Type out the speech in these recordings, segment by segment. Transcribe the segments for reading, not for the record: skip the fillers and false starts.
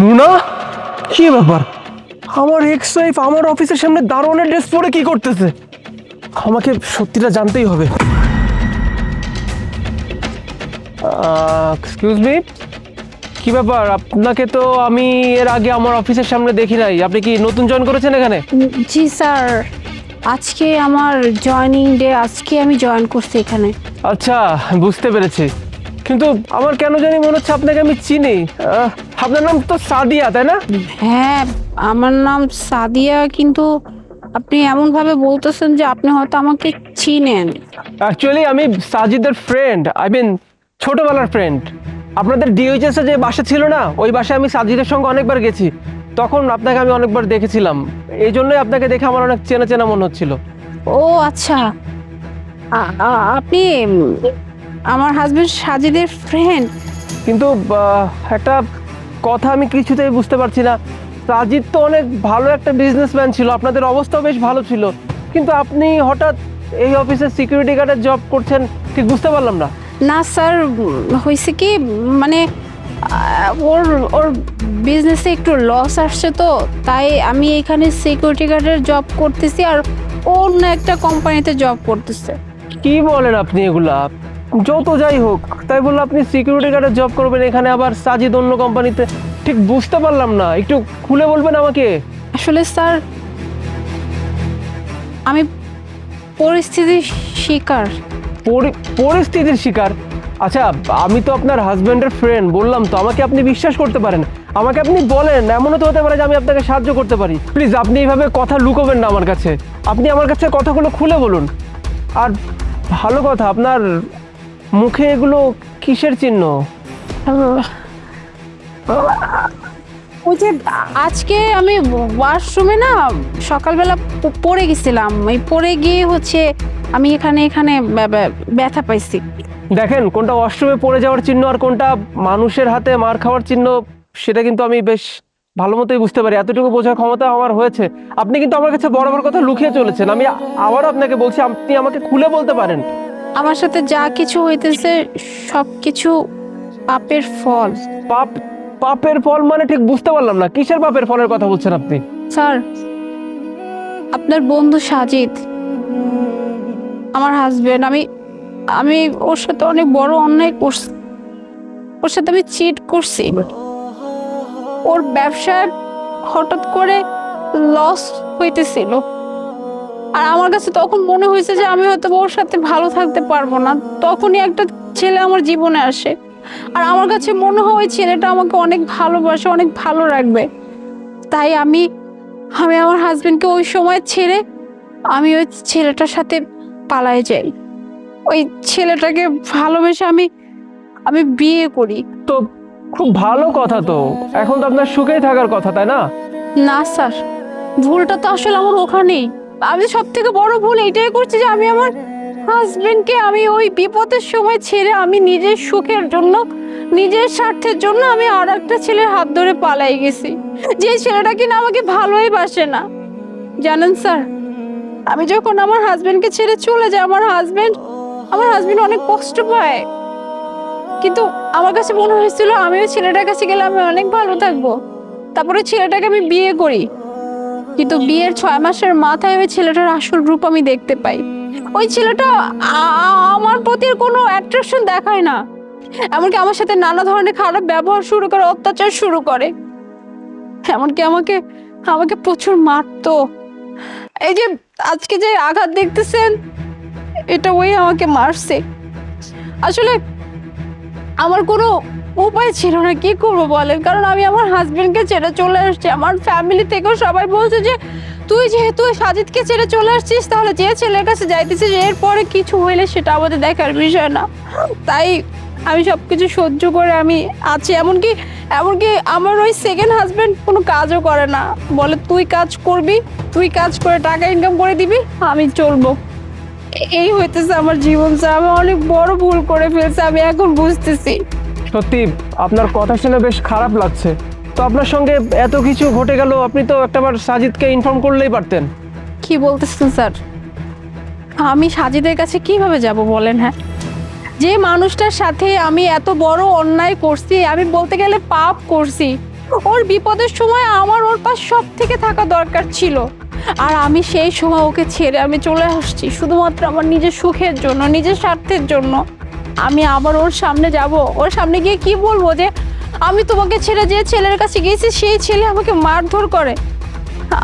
মুনা, কি ব্যাপার? আমার এক্স ওয়াইফ আমার অফিসের সামনে দারোয়ানের ড্রেস পরে কি করতেছে? আমাকে সত্যিটা জানতেই হবে। এক্সকিউজ মি, কি ব্যাপার? আপনাকে তো আমি এর আগে আমার অফিসের সামনে দেখি নাই। আপনি কি নতুন জয়েন করেছেন এখানে? জি স্যার, আজকে আমার জয়েনিং ডে, আজকে আমি জয়েন করছি এখানে। আচ্ছা, বুঝতে পেরেছি। কিন্তু আমার কেন জানি মনে হচ্ছে আপনাকে আমি চিনি। আপনার নাম তো সাদিয়া, তাই না? হ্যাঁ, আমার নাম সাদিয়া, কিন্তু আপনি এমনভাবে বলতেছেন যে আপনি হয়তো আমাকে চিনেন। অ্যাকচুয়ালি আমি সাজিদের ফ্রেন্ড, আই মিন ছোটবেলার ফ্রেন্ড। আপনাদের ডিওএইচএস যে বাসা ছিল না, ওই বাসায় আমি সাজিদের সঙ্গে অনেকবার গেছি। তখন আপনাকে আমি অনেকবার দেখেছিলাম, এই জন্যই আপনাকে দেখে আমার অনেক চেনা চেনা মনে হচ্ছিল। ও আচ্ছা, আপনি আমার হাজবেন্ড সাজিদের ফ্রেন্ড? কিন্তু একটা কথা আমি কিছুতেই বুঝতে পারছি না। সাজিদ তো অনেক ভালো একটা বিজনেসম্যান ছিল, আপনাদের অবস্থাও বেশ ভালো ছিল, কিন্তু আপনি হঠাৎ এই অফিসে সিকিউরিটি গার্ডের জব করছেন, ঠিক বুঝতে পারলাম না। না স্যার, হয়েছে কি, মানে ওর ওর বিজনেসে একটু লস আসছে, তো তাই আমি এখানে সিকিউরিটি গার্ডের জব করতেছি, আর অন্য একটা কোম্পানিতে জব করতেছে। কি বলেন আপনি এগুলা? যত যাই হোক, তাই বললো আপনি সিকিউরিটি গার্ডের জব করবেন এখানে, আবার সাজিদ অন্য কোম্পানিতে, ঠিক বুঝতে পারলাম না। একটু খুলে বলবেন আমাকে? আসলে স্যার, আমি পরিস্থিতির শিকার। পরিস্থিতির শিকার? আচ্ছা, আমি তো আপনার হাজবেন্ডের ফ্রেন্ড, বললাম তো, আমাকে আপনি বিশ্বাস করতে পারেন। আমাকে আপনি বলেন, এমনও তো হতে পারে যে আমি আপনাকে সাহায্য করতে পারি। প্লিজ, আপনি এইভাবে কথা লুকোবেন না আমার কাছে। আপনি আমার কাছে কথাগুলো খুলে বলুন। আর ভালো কথা, আপনার মুখে এগুলো কিসের চিহ্ন? ওই যে আজকে আমি ওয়াশরুমে না সকালবেলা পড়ে গেছিলাম, এই পড়ে গিয়ে হচ্ছে আমি এখানে এখানে ব্যথা পাইছি। দেখেন, কোনটা ওয়াশরুমে পড়ে যাওয়ার চিহ্ন আর কোনটা মানুষের হাতে মার খাওয়ার চিহ্ন, সেটা কিন্তু আমি বেশ ভালো মতোই বুঝতে পারি। এতটুকু বোঝার ক্ষমতা আমার হয়েছে। আপনি কিন্তু আমার কাছে বড় বড় কথা লুকিয়ে চলেছেন। আমি আবারও আপনাকে বলছি, আপনি আমাকে খুলে বলতে পারেন। আমার সাথে যা কিছু হইতেছে সব কিছু পাপের ফল। পাপ? পাপের ফল মানে ঠিক বুঝতে পারলাম না। কিসের পাপের ফলের কথা বলছেন আপনি? স্যার, আপনার বন্ধু সাজিদ, আমার হাজবেন্ড, আমি আমি ওর সাথে অনেক বড় অন্যায় করছি। ওর সাথে আমি চিট করছি। ওর ব্যবসায় হঠাৎ করে লস হইতেছিল, আর আমার কাছে তখন মনে হয়েছে যে আমি হয়তো ওর সাথে ভালো থাকতে পারবো না। তখনই একটা ছেলে আমার জীবনে আসে, আর আমার কাছে মনে হয় ওই ছেলেটা আমাকে অনেক ভালোবাসে, অনেক ভালো রাখবে। তাই আমি আমি আমার হাজবেন্ডকে ওই সময় ছেড়ে আমি ওই ছেলেটার সাথে পালায়ে যাই। ওই ছেলেটাকে ভালোবেসে আমি আমি বিয়ে করি। তো খুব ভালো কথা তো। এখন তো আপনার সুখেই থাকার কথা, তাই না? না স্যার, ভুলটা তো আসলে আমার ওখানেই। আমি সব থেকে বড় ভুল এইটাই করছি যে আমি আমার হাজবেন্ডকে আমি ওই বিপদের সময় ছেড়ে আমি নিজের সুখের জন্য, নিজের স্বার্থের জন্য আমি আর একটা ছেলের হাত ধরে পালাই গেছি, যে ছেলেটা কিনা আমাকে ভালোই বাসে না। জানেন স্যার, আমি যখন আমার হাজবেন্ডকে ছেড়ে চলে যাই, আমার হাজবেন্ড অনেক কষ্ট পায়, কিন্তু আমার কাছে মনে হয়েছিল আমি ওই ছেলেটার কাছে গেলে আমি অনেক ভালো থাকবো। তারপরে ওই ছেলেটাকে আমি বিয়ে করি, কিন্তু বিয়ের 6 মাসের মাথায় ওই ছেলেটার আসল রূপ আমি দেখতে পাই। ওই ছেলেটা আমার প্রতি কোনো অ্যাট্রাকশন দেখায় না, এমনকি আমার সাথে নানা ধরনের খারাপ ব্যবহার শুরু করে, অত্যাচার শুরু করে, এমনকি আমাকে আমাকে প্রচুর মারতো। এই যে আজকে যে আঘাত দেখতেছেন, এটা ওই আমাকে মারছে। আসলে আমার কোনো উপায় ছিল না, কি করবো বলেন, কারণ আমি আমার হাজবেন্ডকে ছেড়ে চলে আসছি। আমার ফ্যামিলি থেকেও সবাই বলছে যে তুই যেহেতু সাজিদকে ছেড়ে চলে আসছিস, তাহলে যে ছেলের কাছে যাইতেছিস এরপরে কিছু হইলে সেটা আমাদের দেখার বিষয় না। তাই আমি সবকিছু সহ্য করে আমি আছি। এমনকি এমনকি আমার ওই সেকেন্ড হাজবেন্ড কোনো কাজও করে না, বলে তুই কাজ করবি, তুই কাজ করে টাকা ইনকাম করে দিবি, আমি চলবো। এই হইতেছে আমার জীবন স্যার। আমি অনেক বড় ভুল করে ফেলছি, আমি এখন বুঝতেছি। সত্যি আপনার কথা শুনে বেশ খারাপ লাগছে। তো আপনার সঙ্গে এত কিছু ঘটে গেল, আপনি তো একটাবার সাজিদকে ইনফর্ম করলেই পারতেন। কি বলতেছেন স্যার? আমি সাজিদের কাছে কিভাবে যাব বলেন? হ্যাঁ, যে মানুষটার সাথে আমি এত বড় অন্যায় করছি, আমি বলতে গেলে পাপ করছি, ওর বিপদের সময় আমার ওর পাশ সব থেকে থাকা দরকার ছিল, আর আমি সেই সময় ওকে ছেড়ে আমি চলে আসছি শুধুমাত্র আমার নিজের সুখের জন্য, নিজের স্বার্থের জন্য। আমি আবার ওর সামনে যাব, ওর সামনে গিয়ে কি বলবো যে আমি তোমাকে ছেড়ে যে ছেলের কাছে গেছি সেই ছেলে আমাকে মারধর করে?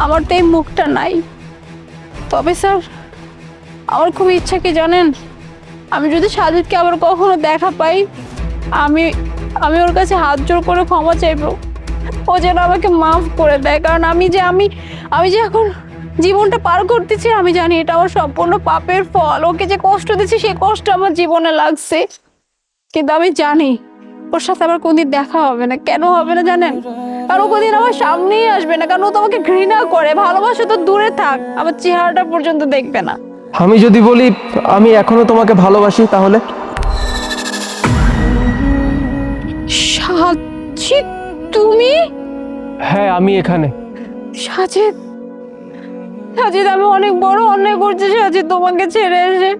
আমার তো এই মুখটা নাই। তবে স্যার, আমার খুব ইচ্ছা কি জানেন, আমি যদি সাজিদকে আবার কখনো দেখা পাই, আমি আমি ওর কাছে হাত জোড় করে ক্ষমা চাইবো। ও যেন আমাকে মাফ করে দেয়, কারণ আমি যে এখন জীবনটা পার করতেছি, আমি জানি এটা আমার সম্পূর্ণ পাপের ফল। ওকে যে কষ্ট দিচ্ছি সেই কষ্ট আমার জীবনে লাগছে, কিন্তু আমি জানি ওর সাথে আমার কোনদিন দেখা হবে না। কেন হবে না জানেন? কারণ ও কোনদিন আমার সামনেই আসবে না, কারণ ও তো আমাকে ঘৃণা করে। ভালোবাসা তো দূরে থাক, আমার চেহারাটা পর্যন্ত দেখবে না। আমি যদি বলি আমি এখনো তোমাকে ভালোবাসি, তাহলে? সাজিদ, তুমি? হ্যাঁ, আমি এখানে। সাজিদ, সাজিদ, আমি অনেক বড় অন্যায় করছি সাজিদ তোমাকে ছেড়ে এসে।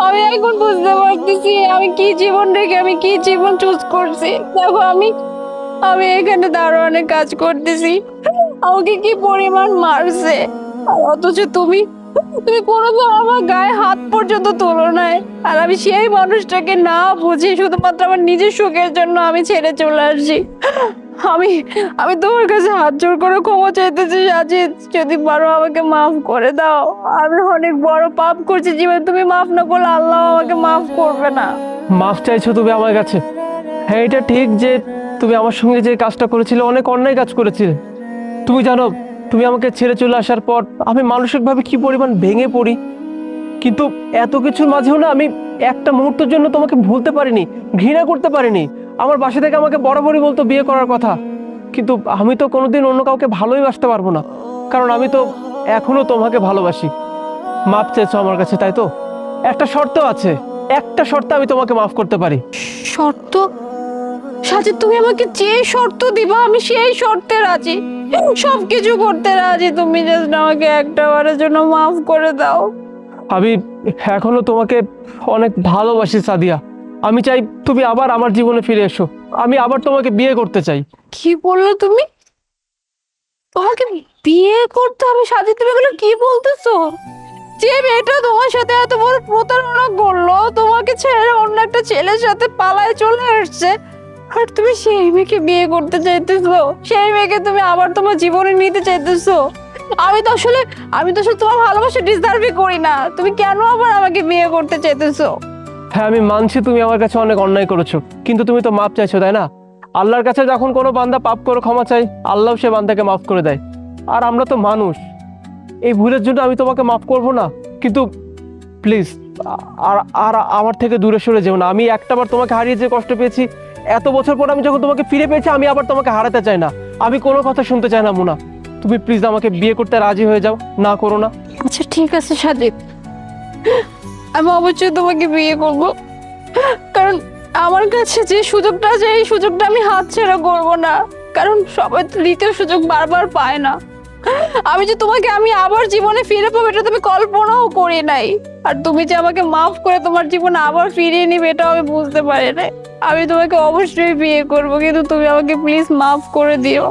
আমি এখন বুঝতে পারতেছি আমি কি জীবন রেখে আমি কি জীবন চুজ করছি। দেখো, আমি আমি এখানে দারোয়ানের কাজ করতেছি, আমাকে কি পরিমাণ মারছে, আর অথচ তুমি তুমি কোনোদিন আমার গায়ে হাত পর্যন্ত তোলো নাই। আর আমি সেই মানুষটাকে না বুঝি শুধুমাত্র আমার নিজের সুখের জন্য আমি ছেড়ে চলে আসছি। আমি আমি তোমার কাছে হাত জোড় করে ক্ষমা চাইতেছি সাজিদ, যদি পারো আমাকে মাফ করে দাও। আমি অনেক বড় পাপ করছি জীবনে, তুমি মাফ না করলে আল্লাহ আমাকে মাফ করবে না। মাফ চাইছো তুমি আমার কাছে? হ্যাঁ, এটা ঠিক যে তুমি আমার সঙ্গে যে কাজটা করেছিলে অনেক অন্যায় কাজ করেছিলে। তুমি জানো, তুমি আমাকে ছেড়ে চলে আসার পর আমি মানসিকভাবে কি পরিমাণ ভেঙে পড়ি, কিন্তু এত কিছুর মাঝেও না আমি একটা মুহূর্তের জন্য তোমাকে ভুলতে পারিনি, ঘৃণা করতে পারিনি। আমার বাসা থেকে আমাকে বরাবরই বলতো বিয়ে করার কথা, কিন্তু আমি তো কোনোদিন অন্য কাউকে ভালোই বাসতে পারবো না, কারণ আমি তো এখনো তোমাকে ভালোবাসি। মাপ চেয়েছো আমার কাছে, তাই তো? একটা শর্ত আছে, একটা শর্তে আমি তোমাকে মাফ করতে পারি। শর্ত? সাজিদ, তুমি আমাকে যে শর্ত দিবা আমি সেই শর্তে রাজি, সবকিছু করতে রাজি। তুমি জাস্ট আমাকে একটা বারের জন্য মাফ করে দাও। আমি এখনো তোমাকে অনেক ভালোবাসি সাদিয়া। আমি চাই তুমি আবার আমার জীবনে ফিরে এসো, আমি আবার তোমাকে বিয়ে করতে চাই। কি বললো তুমি? তোমাকে বিয়ে করতে হবে? সাজিদ, তুমি এগুলো কি বলতেছো? যে মেয়েটা তোমার সাথে এত বড় প্রতারণা করলো, তোমাকে ছেড়ে অন্য একটা ছেলের সাথে পালায় চলে আসছে, আর তুমি সেই মেয়েকে বিয়ে করতে চাইতেছো? সেই মেয়েকে তুমি আবার তোমার জীবনে নিতে চাইতেছো? আমি তো আসলে তোমার ভালোবাসা ডিজার্ভই করি না। তুমি কেন আবার আমাকে বিয়ে করতে চাইতেছো? হ্যাঁ, আমি মানছি তুমি আমার কাছে অনেক অন্যায় করেছো, কিন্তু তুমি তো মাপ চাইছো, তাই না? আল্লাহর কাছে যখন কোনো বান্দা পাপ করে ক্ষমা চাই, আল্লাহ সে বান্দাকে মাফ করে দেয়। আর আমরা তো মানুষ, এই ভুলের জন্য আমি তোমাকে মাফ করব না, কিন্তু প্লিজ আর আর আমার থেকে দূরে সরে যেও না। আমি একটাবার তোমাকে হারিয়ে যে কষ্ট পেয়েছি, এত বছর পর আমি যখন তোমাকে ফিরে পেয়েছি, আমি আবার তোমাকে হারাতে চাই না। আমি কোনো কথা শুনতে চাই না মুনা, তুমি প্লিজ আমাকে বিয়ে করতে রাজি হয়ে যাও, না করো না। আচ্ছা ঠিক আছে সাজিদ, আমি অবশ্যই তোমাকে বিয়ে করব, কারণ আমার কাছে যে সুযোগটা আছে এই সুযোগটা আমি হাতছাড়া করব না, কারণ সবাই তো দ্বিতীয় সুযোগ বারবার পায় না। আমি যে তোমাকে আমি আবার জীবনে ফিরে পাবো এটা তুমি কল্পনাও করি নাই, আর তুমি যে আমাকে মাফ করে তোমার জীবনে আবার ফিরিয়ে নিবে এটাও আমি বুঝতে পারি নাই। আমি তোমাকে অবশ্যই বিয়ে করব, কিন্তু তুমি আমাকে প্লিজ মাফ করে দিও।